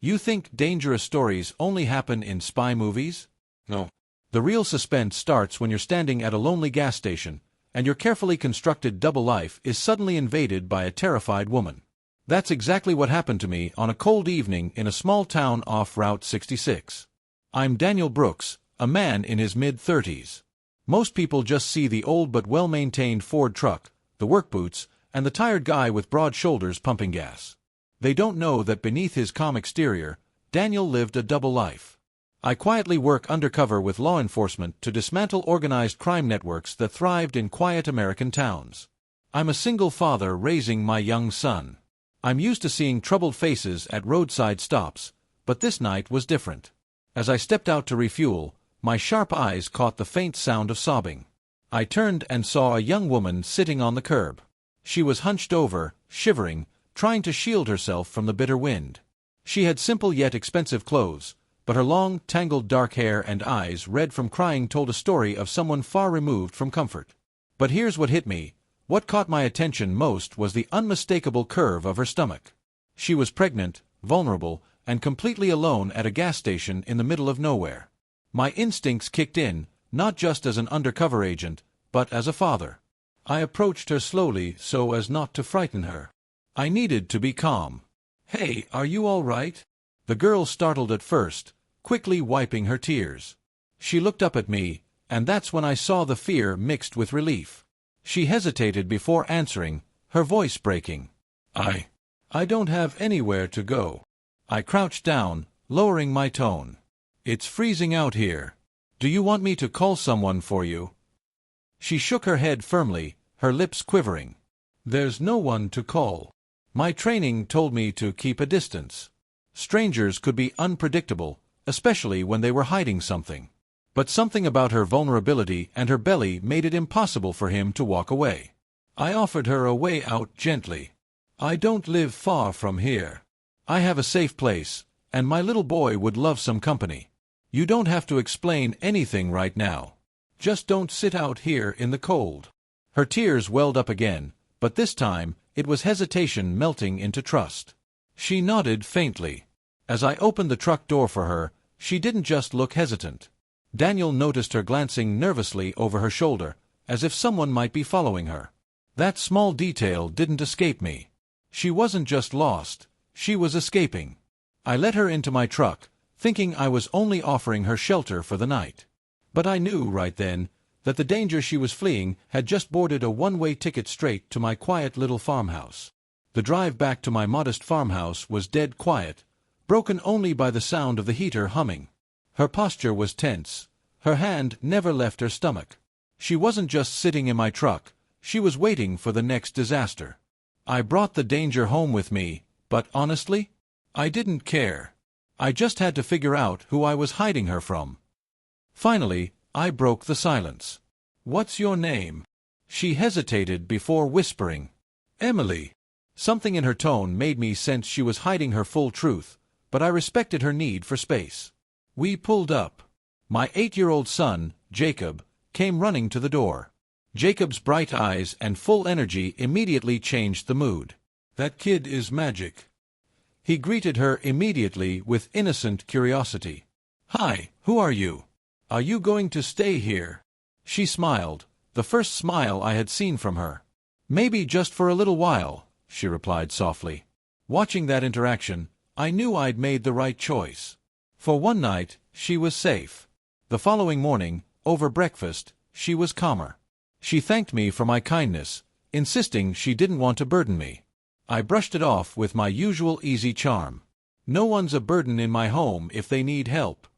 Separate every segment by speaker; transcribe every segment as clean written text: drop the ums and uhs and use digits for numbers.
Speaker 1: You think dangerous stories only happen in spy movies? No. The real suspense starts when you're standing at a lonely gas station, and your carefully constructed double life is suddenly invaded by a terrified woman. That's exactly what happened to me on a cold evening in a small town off Route 66. I'm Daniel Brooks, a man in his mid-30s. Most people just see the old but well-maintained Ford truck, the work boots, and the tired guy with broad shoulders pumping gas. They don't know that beneath his calm exterior, Daniel lived a double life. I quietly work undercover with law enforcement to dismantle organized crime networks that thrived in quiet American towns. I'm a single father raising my young son. I'm used to seeing troubled faces at roadside stops, but this night was different. As I stepped out to refuel, my sharp eyes caught the faint sound of sobbing. I turned and saw a young woman sitting on the curb. She was hunched over, shivering, trying to shield herself from the bitter wind. She had simple yet expensive clothes, but her long, tangled dark hair and eyes red from crying told a story of someone far removed from comfort. But here's what hit me. What caught my attention most was the unmistakable curve of her stomach. She was pregnant, vulnerable, and completely alone at a gas station in the middle of nowhere. My instincts kicked in, not just as an undercover agent, but as a father. I approached her slowly so as not to frighten her. I needed to be calm. "Hey, are you all right?" The girl startled at first, quickly wiping her tears. She looked up at me, and that's when I saw the fear mixed with relief. She hesitated before answering, her voice breaking. I don't have anywhere to go." I crouched down, lowering my tone. "It's freezing out here. Do you want me to call someone for you?" She shook her head firmly, her lips quivering. "There's no one to call. My training told me to keep a distance. Strangers could be unpredictable, especially when they were hiding something. But something about her vulnerability and her belly made it impossible for him to walk away. I offered her a way out gently. "I don't live far from here. I have a safe place, and my little boy would love some company. You don't have to explain anything right now. Just don't sit out here in the cold." Her tears welled up again, but this time it was hesitation melting into trust. She nodded faintly. As I opened the truck door for her, she didn't just look hesitant. Daniel noticed her glancing nervously over her shoulder, as if someone might be following her. That small detail didn't escape me. She wasn't just lost, she was escaping. I let her into my truck, thinking I was only offering her shelter for the night. But I knew right then that the danger she was fleeing had just boarded a one-way ticket straight to my quiet little farmhouse. The drive back to my modest farmhouse was dead quiet, broken only by the sound of the heater humming. Her posture was tense. Her hand never left her stomach. She wasn't just sitting in my truck, she was waiting for the next disaster. I brought the danger home with me, but honestly, I didn't care. I just had to figure out who I was hiding her from. Finally, I broke the silence. "What's your name?" She hesitated before whispering. "Emily." Something in her tone made me sense she was hiding her full truth, but I respected her need for space. We pulled up. My 8-year-old son, Jacob, came running to the door. Jacob's bright eyes and full energy immediately changed the mood. "That kid is magic." He greeted her immediately with innocent curiosity. "Hi, who are you? Are you going to stay here?" She smiled, the first smile I had seen from her. "Maybe just for a little while," she replied softly. Watching that interaction, I knew I'd made the right choice. For one night, she was safe. The following morning, over breakfast, she was calmer. She thanked me for my kindness, insisting she didn't want to burden me. I brushed it off with my usual easy charm. No one's a burden in my home if they need help.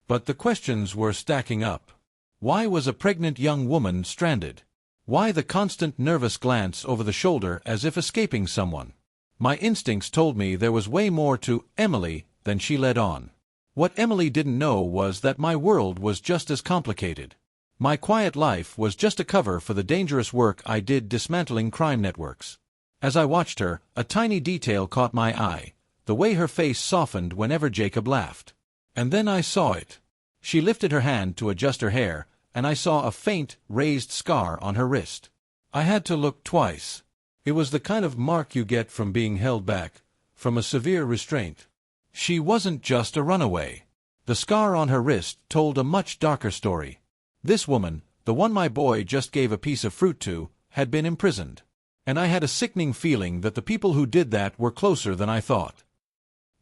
Speaker 1: But the questions were stacking up. Why was a pregnant young woman stranded? Why the constant nervous glance over the shoulder as if escaping someone? My instincts told me there was way more to Emily than she let on. What Emily didn't know was that my world was just as complicated. My quiet life was just a cover for the dangerous work I did dismantling crime networks. As I watched her, a tiny detail caught my eye, the way her face softened whenever Jacob laughed. And then I saw it. She lifted her hand to adjust her hair, and I saw a faint, raised scar on her wrist. I had to look twice. It was the kind of mark you get from being held back, from a severe restraint. She wasn't just a runaway. The scar on her wrist told a much darker story. This woman, the one my boy just gave a piece of fruit to, had been imprisoned. And I had a sickening feeling that the people who did that were closer than I thought.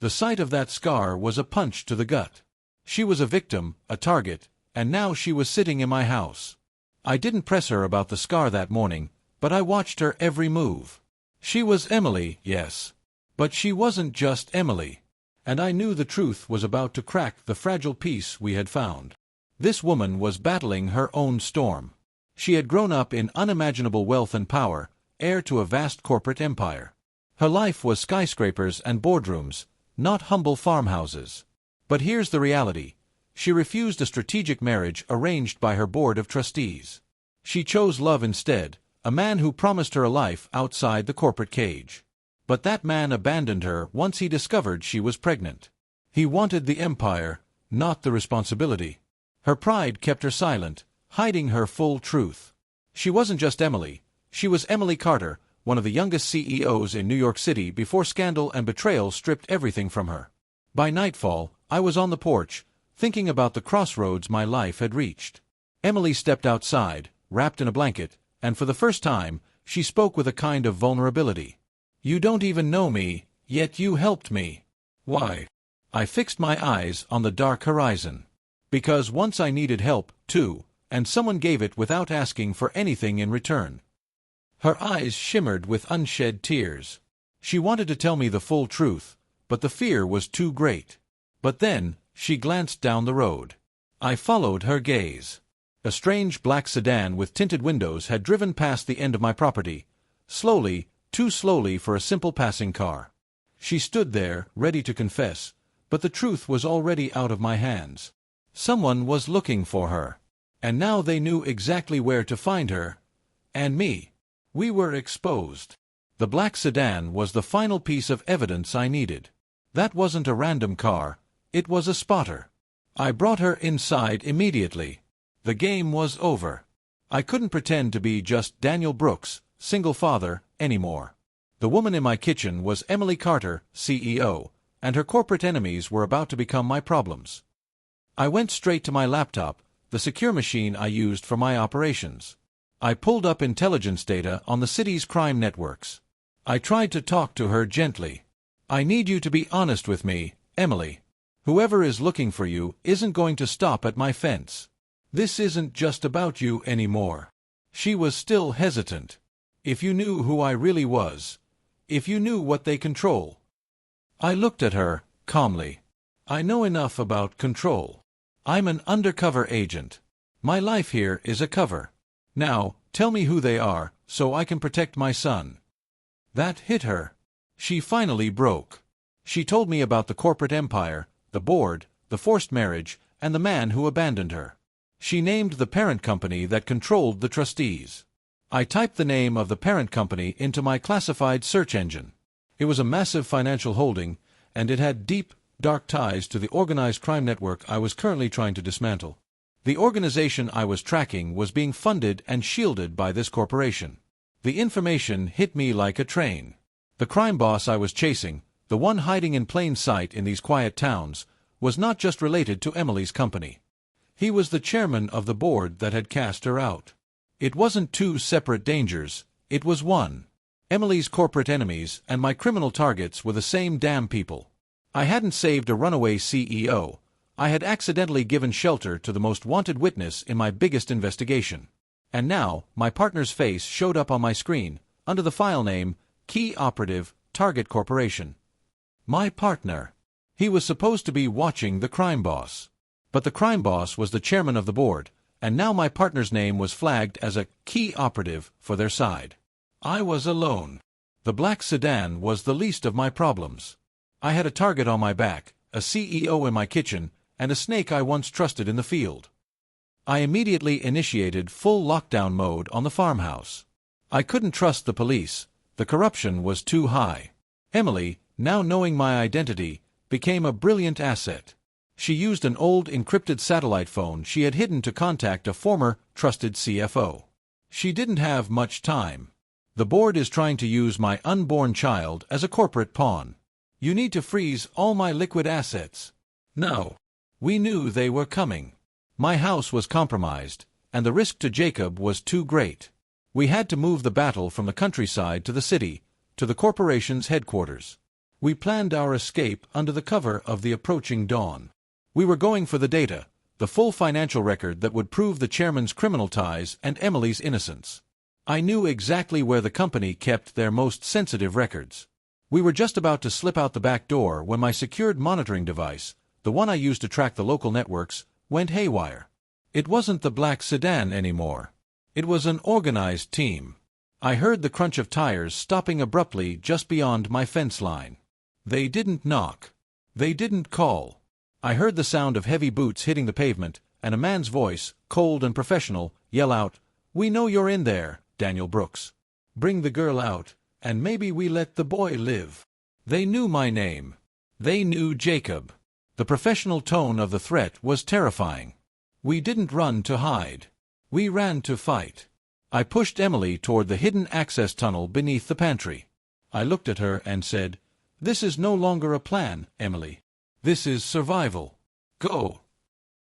Speaker 1: The sight of that scar was a punch to the gut. She was a victim, a target, and now she was sitting in my house. I didn't press her about the scar that morning, but I watched her every move. She was Emily, yes. But she wasn't just Emily. And I knew the truth was about to crack the fragile peace we had found. This woman was battling her own storm. She had grown up in unimaginable wealth and power, heir to a vast corporate empire. Her life was skyscrapers and boardrooms, not humble farmhouses. But here's the reality. She refused a strategic marriage arranged by her board of trustees. She chose love instead, a man who promised her a life outside the corporate cage. But that man abandoned her once he discovered she was pregnant. He wanted the empire, not the responsibility. Her pride kept her silent, hiding her full truth. She wasn't just Emily. She was Emily Carter, one of the youngest CEOs in New York City before scandal and betrayal stripped everything from her. By nightfall, I was on the porch, thinking about the crossroads my life had reached. Emily stepped outside, wrapped in a blanket, and for the first time, she spoke with a kind of vulnerability. "You don't even know me, yet you helped me." Why? I fixed my eyes on the dark horizon. Because once I needed help, too, and someone gave it without asking for anything in return. Her eyes shimmered with unshed tears. She wanted to tell me the full truth, but the fear was too great. But then, she glanced down the road. I followed her gaze. A strange black sedan with tinted windows had driven past the end of my property, slowly, too slowly for a simple passing car. She stood there, ready to confess, but the truth was already out of my hands. Someone was looking for her. And now they knew exactly where to find her. And me. We were exposed. The black sedan was the final piece of evidence I needed. That wasn't a random car, it was a spotter. I brought her inside immediately. The game was over. I couldn't pretend to be just Daniel Brooks, single father, anymore. The woman in my kitchen was Emily Carter, CEO, and her corporate enemies were about to become my problems. I went straight to my laptop, the secure machine I used for my operations. I pulled up intelligence data on the city's crime networks. I tried to talk to her gently. "I need you to be honest with me, Emily. Whoever is looking for you isn't going to stop at my fence. This isn't just about you anymore." She was still hesitant. "If you knew who I really was. If you knew what they control." I looked at her, calmly. "I know enough about control. I'm an undercover agent. My life here is a cover. Now, tell me who they are, so I can protect my son." That hit her. She finally broke. She told me about the corporate empire, the board, the forced marriage, and the man who abandoned her. She named the parent company that controlled the trustees. I typed the name of the parent company into my classified search engine. It was a massive financial holding, and it had deep, dark ties to the organized crime network I was currently trying to dismantle. The organization I was tracking was being funded and shielded by this corporation. The information hit me like a train. The crime boss I was chasing, the one hiding in plain sight in these quiet towns, was not just related to Emily's company. He was the chairman of the board that had cast her out. It wasn't two separate dangers, it was one. Emily's corporate enemies and my criminal targets were the same damn people. I hadn't saved a runaway CEO. I had accidentally given shelter to the most wanted witness in my biggest investigation. And now, my partner's face showed up on my screen, under the file name, Key Operative, Target Corporation. My partner. He was supposed to be watching the crime boss. But the crime boss was the chairman of the board, and now my partner's name was flagged as a key operative for their side. I was alone. The black sedan was the least of my problems. I had a target on my back, a CEO in my kitchen, and a snake I once trusted in the field. I immediately initiated full lockdown mode on the farmhouse. I couldn't trust the police. The corruption was too high. Emily, now knowing my identity, became a brilliant asset. She used an old encrypted satellite phone she had hidden to contact a former trusted CFO. She didn't have much time. The board is trying to use my unborn child as a corporate pawn. You need to freeze all my liquid assets. No. We knew they were coming. My house was compromised, and the risk to Jacob was too great. We had to move the battle from the countryside to the city, to the corporation's headquarters. We planned our escape under the cover of the approaching dawn. We were going for the data, the full financial record that would prove the chairman's criminal ties and Emily's innocence. I knew exactly where the company kept their most sensitive records. We were just about to slip out the back door when my secured monitoring device, the one I used to track the local networks, went haywire. It wasn't the black sedan anymore. It was an organized team. I heard the crunch of tires stopping abruptly just beyond my fence line. They didn't knock. They didn't call. I heard the sound of heavy boots hitting the pavement, and a man's voice, cold and professional, yell out, "We know you're in there, Daniel Brooks. Bring the girl out, and maybe we let the boy live." They knew my name. They knew Jacob. The professional tone of the threat was terrifying. We didn't run to hide. We ran to fight. I pushed Emily toward the hidden access tunnel beneath the pantry. I looked at her and said, "This is no longer a plan, Emily. This is survival. Go."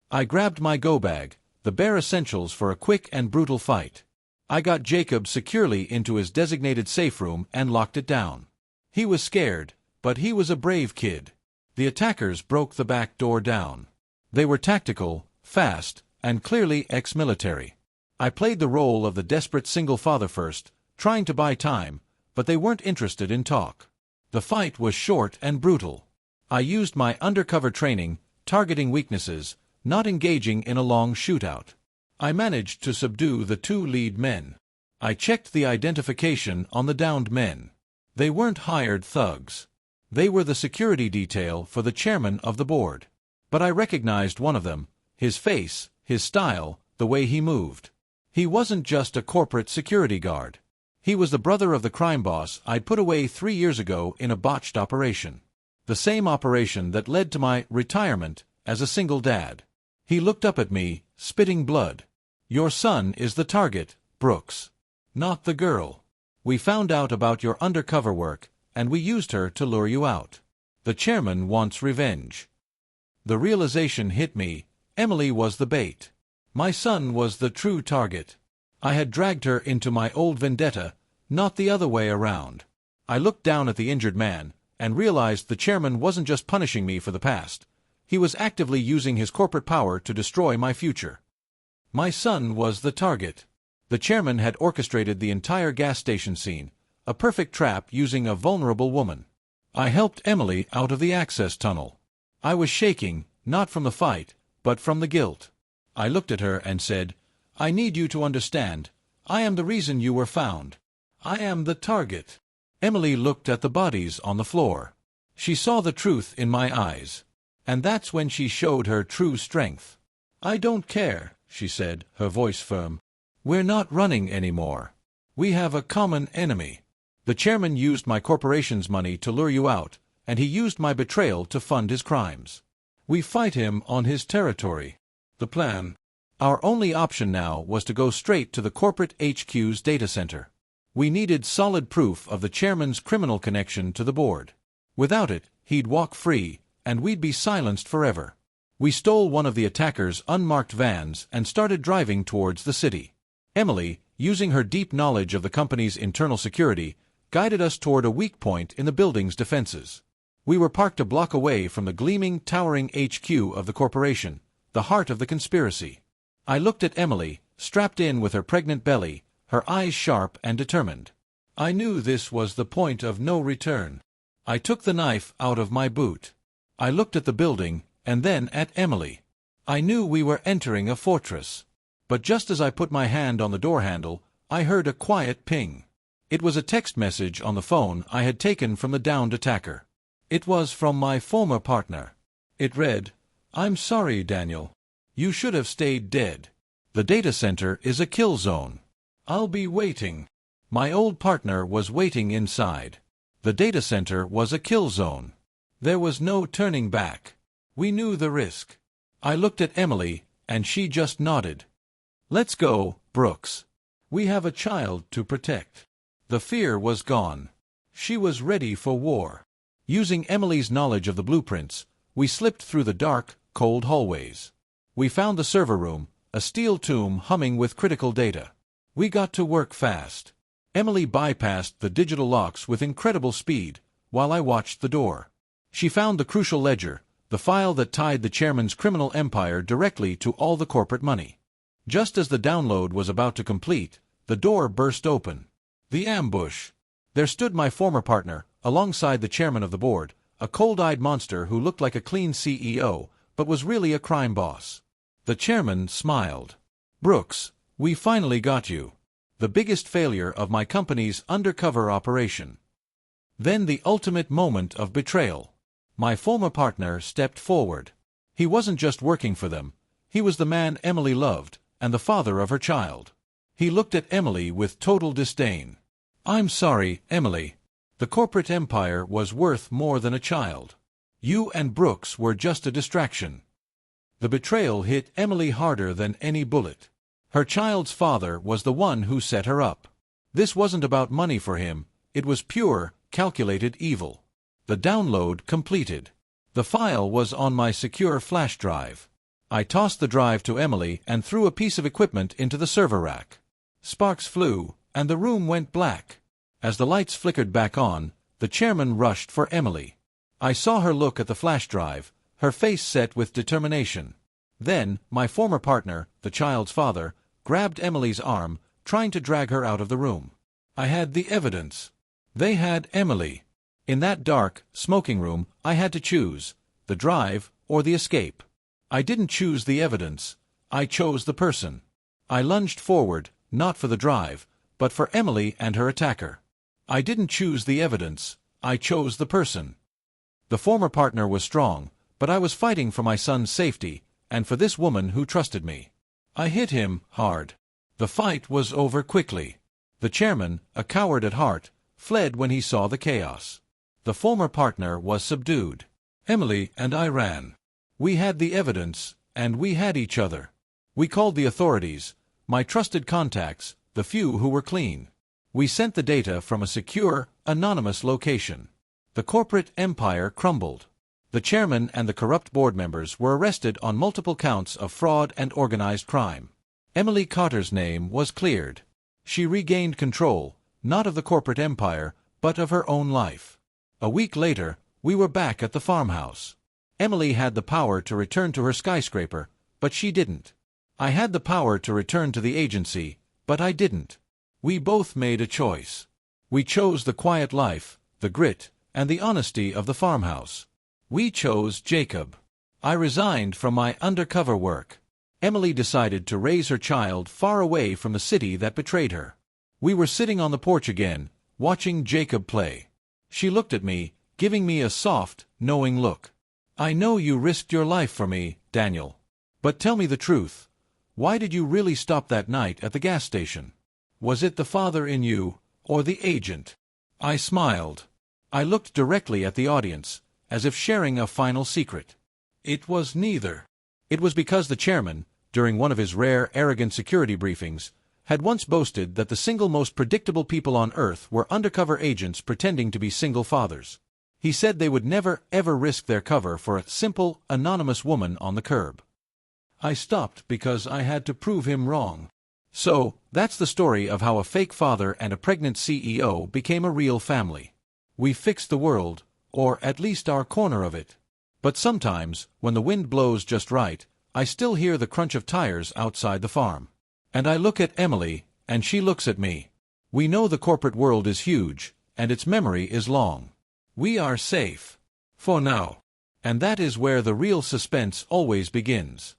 Speaker 1: I grabbed my go-bag, the bare essentials for a quick and brutal fight. I got Jacob securely into his designated safe room and locked it down. He was scared, but he was a brave kid. The attackers broke the back door down. They were tactical, fast, and clearly ex-military. I played the role of the desperate single father first, trying to buy time, but they weren't interested in talk. The fight was short and brutal. I used my undercover training, targeting weaknesses, not engaging in a long shootout. I managed to subdue the two lead men. I checked the identification on the downed men. They weren't hired thugs. They were the security detail for the chairman of the board. But I recognized one of them, his face, his style, the way he moved. He wasn't just a corporate security guard. He was the brother of the crime boss I'd put away 3 years ago in a botched operation. The same operation that led to my retirement as a single dad. He looked up at me, spitting blood. "Your son is the target, Brooks. Not the girl. We found out about your undercover work, and we used her to lure you out. The chairman wants revenge." The realization hit me. Emily was the bait. My son was the true target. I had dragged her into my old vendetta, not the other way around. I looked down at the injured man, and realized the chairman wasn't just punishing me for the past. He was actively using his corporate power to destroy my future. My son was the target. The chairman had orchestrated the entire gas station scene, a perfect trap using a vulnerable woman. I helped Emily out of the access tunnel. I was shaking, not from the fight, but from the guilt. I looked at her and said, "I need you to understand. I am the reason you were found. I am the target." Emily looked at the bodies on the floor. She saw the truth in my eyes. And that's when she showed her true strength. "I don't care," she said, her voice firm. "We're not running anymore. We have a common enemy. The chairman used my corporation's money to lure you out, and he used my betrayal to fund his crimes. We fight him on his territory. The plan. Our only option now was to go straight to the corporate HQ's data center. We needed solid proof of the chairman's criminal connection to the board. Without it, he'd walk free, and we'd be silenced forever. We stole one of the attackers' unmarked vans and started driving towards the city. Emily, using her deep knowledge of the company's internal security, guided us toward a weak point in the building's defenses. We were parked a block away from the gleaming, towering HQ of the corporation, the heart of the conspiracy. I looked at Emily, strapped in with her pregnant belly, her eyes sharp and determined. I knew this was the point of no return. I took the knife out of my boot. I looked at the building, and then at Emily. I knew we were entering a fortress. But just as I put my hand on the door handle, I heard a quiet ping. It was a text message on the phone I had taken from the downed attacker. It was from my former partner. It read, "I'm sorry, Daniel. You should have stayed dead. The data center is a kill zone. I'll be waiting." My old partner was waiting inside. The data center was a kill zone. There was no turning back. We knew the risk. I looked at Emily, and she just nodded. "Let's go, Brooks. We have a child to protect." The fear was gone. She was ready for war. Using Emily's knowledge of the blueprints, we slipped through the dark, cold hallways. We found the server room, a steel tomb humming with critical data. We got to work fast. Emily bypassed the digital locks with incredible speed, while I watched the door. She found the crucial ledger, the file that tied the chairman's criminal empire directly to all the corporate money. Just as the download was about to complete, the door burst open. The ambush. There stood my former partner, alongside the chairman of the board, a cold-eyed monster who looked like a clean CEO, but was really a crime boss. The chairman smiled. "Brooks, we finally got you. The biggest failure of my company's undercover operation." Then the ultimate moment of betrayal. My former partner stepped forward. He wasn't just working for them. He was the man Emily loved, and the father of her child. He looked at Emily with total disdain. "I'm sorry, Emily. The corporate empire was worth more than a child. You and Brooks were just a distraction." The betrayal hit Emily harder than any bullet. Her child's father was the one who set her up. This wasn't about money for him, it was pure, calculated evil. The download completed. The file was on my secure flash drive. I tossed the drive to Emily and threw a piece of equipment into the server rack. Sparks flew, and the room went black. As the lights flickered back on, the chairman rushed for Emily. I saw her look at the flash drive, her face set with determination. Then, my former partner, the child's father, grabbed Emily's arm, trying to drag her out of the room. I had the evidence. They had Emily. In that dark, smoking room, I had to choose, the drive or the escape. I didn't choose the evidence. I chose the person. I lunged forward, not for the drive, but for Emily and her attacker. I didn't choose the evidence. I chose the person. The former partner was strong, but I was fighting for my son's safety, and for this woman who trusted me. I hit him hard. The fight was over quickly. The chairman, a coward at heart, fled when he saw the chaos. The former partner was subdued. Emily and I ran. We had the evidence, and we had each other. We called the authorities, my trusted contacts, the few who were clean. We sent the data from a secure, anonymous location. The corporate empire crumbled. The chairman and the corrupt board members were arrested on multiple counts of fraud and organized crime. Emily Cotter's name was cleared. She regained control, not of the corporate empire, but of her own life. A week later, we were back at the farmhouse. Emily had the power to return to her skyscraper, but she didn't. I had the power to return to the agency, but I didn't. We both made a choice. We chose the quiet life, the grit, and the honesty of the farmhouse. We chose Jacob. I resigned from my undercover work. Emily decided to raise her child far away from the city that betrayed her. We were sitting on the porch again, watching Jacob play. She looked at me, giving me a soft, knowing look. "I know you risked your life for me, Daniel. But tell me the truth. Why did you really stop that night at the gas station? Was it the father in you, or the agent?" I smiled. I looked directly at the audience, as if sharing a final secret. It was neither. It was because the chairman, during one of his rare, arrogant security briefings, had once boasted that the single most predictable people on Earth were undercover agents pretending to be single fathers. He said they would never, ever risk their cover for a simple, anonymous woman on the curb. I stopped because I had to prove him wrong. So, that's the story of how a fake father and a pregnant CEO became a real family. We fixed the world, or at least our corner of it. But sometimes, when the wind blows just right, I still hear the crunch of tires outside the farm. And I look at Emily, and she looks at me. We know the corporate world is huge, and its memory is long. We are safe. For now. And that is where the real suspense always begins.